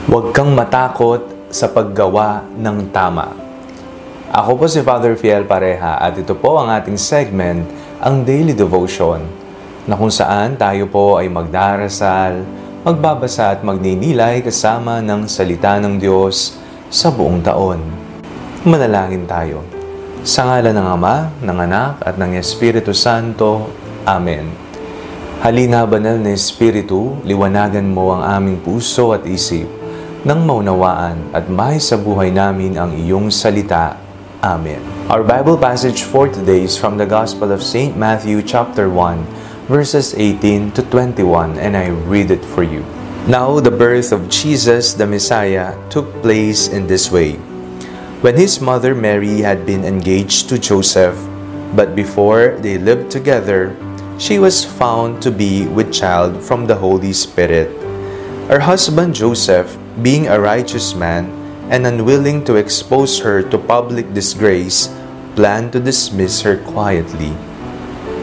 Huwag kang matakot sa paggawa ng tama. Ako po si Father Fiel Pareha at ito po ang ating segment, ang Daily Devotion, na kung saan tayo po ay magdarasal, magbabasa at magninilay kasama ng salita ng Diyos sa buong taon. Manalangin tayo. Sa ngalan ng Ama, ng Anak at ng Espiritu Santo. Amen. Halina, banal na Espiritu, liwanagan mo ang aming puso at isip, nang maunawaan at mahis sa buhay namin ang iyong salita. Amen. Our Bible passage for today is from the Gospel of St. Matthew chapter 1, verses 18 to 21, and I read it for you. Now the birth of Jesus the Messiah took place in this way. When his mother Mary had been engaged to Joseph, but before they lived together, she was found to be with child from the Holy Spirit. Her husband Joseph, being a righteous man and unwilling to expose her to public disgrace, planned to dismiss her quietly.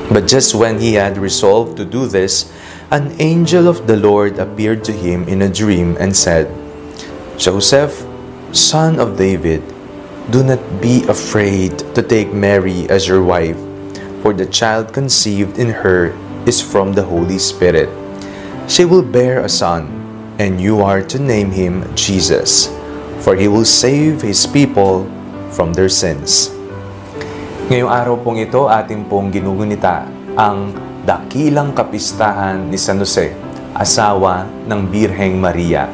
But just when he had resolved to do this, an angel of the Lord appeared to him in a dream and said, "Joseph, son of David, do not be afraid to take Mary as your wife, for the child conceived in her is from the Holy Spirit. She will bear a son, and you are to name him Jesus, for he will save his people from their sins." Ngayong araw pong ito, ating pong ginugunita ang dakilang kapistahan ni San Jose, asawa ng Birheng Maria.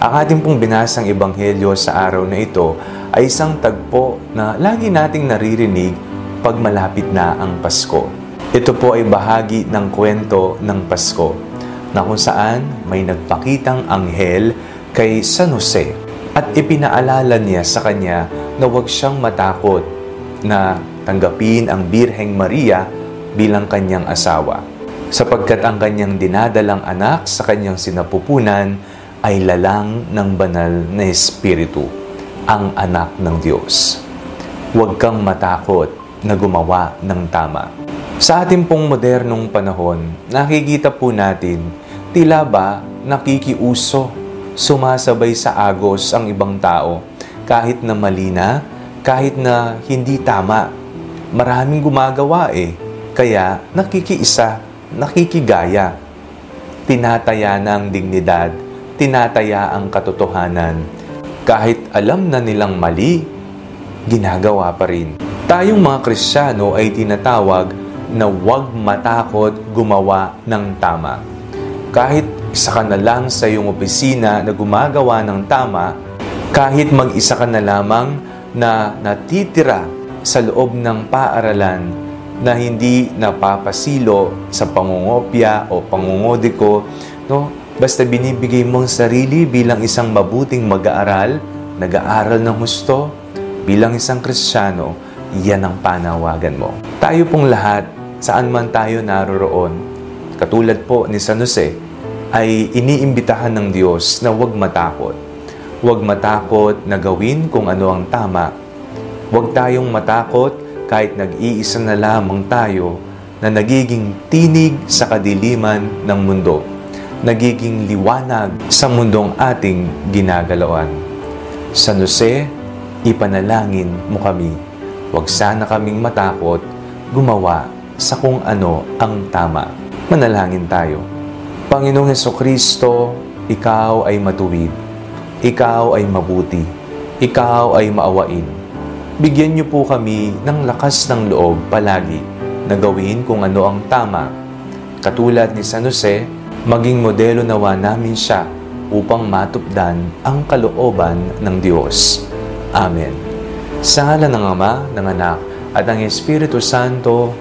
Ang ating pong binasang ebanghelyo sa araw na ito ay isang tagpo na lagi nating naririnig pag malapit na ang Pasko. Ito po ay bahagi ng kwento ng Pasko, na kung saan may nagpakitang anghel kay San Jose at ipinaalala niya sa kanya na huwag siyang matakot na tanggapin ang Birheng Maria bilang kanyang asawa, sapagkat ang kanyang dinadalang anak sa kanyang sinapupunan ay lalang ng banal na Espiritu, ang anak ng Diyos. Huwag kang matakot na gumawa ng tama. Sa ating pong modernong panahon, nakikita po natin tila ba nakikiuso, sumasabay sa agos ang ibang tao, kahit na mali na, kahit na hindi tama. Maraming gumagawa kaya nakikiisa, nakikigaya. Tinataya na ang dignidad, tinataya ang katotohanan. Kahit alam na nilang mali, ginagawa pa rin. Tayong mga Kristiyano ay tinatawag na huwag matakot gumawa ng tama. Kahit isa ka na lang sa iyong opisina na gumagawa ng tama, kahit mag-isa ka na lamang na natitira sa loob ng paaralan na hindi napapasilo sa pangungopya o pangungodiko, basta binibigay mong sarili bilang isang mabuting mag-aaral, nag-aaral ng husto, bilang isang Kristiyano, yan ang panawagan mo. Tayo pong lahat, saan man tayo naroroon, katulad po ni San Jose, ay iniimbitahan ng Diyos na huwag matakot. Huwag matakot na gawin kung ano ang tama. Huwag tayong matakot kahit nag-iisa na lamang tayo na nagiging tinig sa kadiliman ng mundo, nagiging liwanag sa mundong ating ginagalawan. San Jose, ipanalangin mo kami. Huwag sana kaming matakot gumawa sa kung ano ang tama. Manalangin tayo. Panginoong Hesukristo, ikaw ay matuwid. Ikaw ay mabuti. Ikaw ay maawain. Bigyan niyo po kami ng lakas ng loob palagi na gawin kung ano ang tama. Katulad ni San Jose, maging modelo nawa namin siya upang matupdan ang kalooban ng Diyos. Amen. Sa ngalan ng Ama, ng Anak, at ng Espiritu Santo.